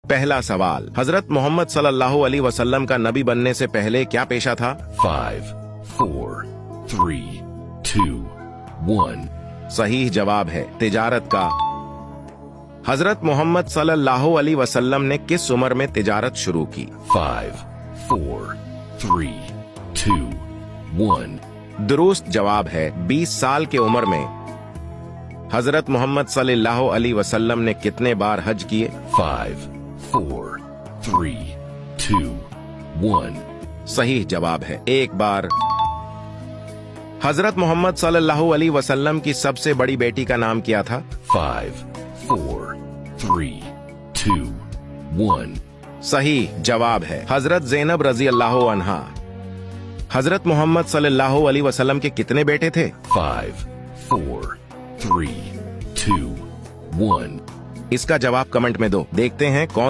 पहला सवाल, हजरत मोहम्मद सल्लल्लाहु अलैहि वसल्लम का नबी बनने से पहले क्या पेशा था? 5, 4, 3, 2, 1. सही जवाब है तिजारत का। हजरत मोहम्मद सल्लल्लाहु अलैहि वसल्लम ने किस उम्र में तिजारत शुरू की? 5, 4, 3, 2, 1. दुरुस्त जवाब है 20 साल की उम्र में। हजरत मोहम्मद सल्लल्लाहु अलैहि वसल्लम ने कितने बार हज किए? 5, 4, 3, 2, 1. सही जवाब है एक बार। हजरत मोहम्मद सल्लल्लाहु अलैहि वसल्लम की सबसे बड़ी बेटी का नाम क्या था? 5, 4, 3, 2, 1. सही जवाब है हजरत ज़ैनब रजी अल्लाह अन्हा। हजरत मोहम्मद सल्लल्लाहु अलैहि वसल्लम के कितने बेटे थे? 5, 4, 3, 2, 1. इसका जवाब कमेंट में दो। देखते हैं कौन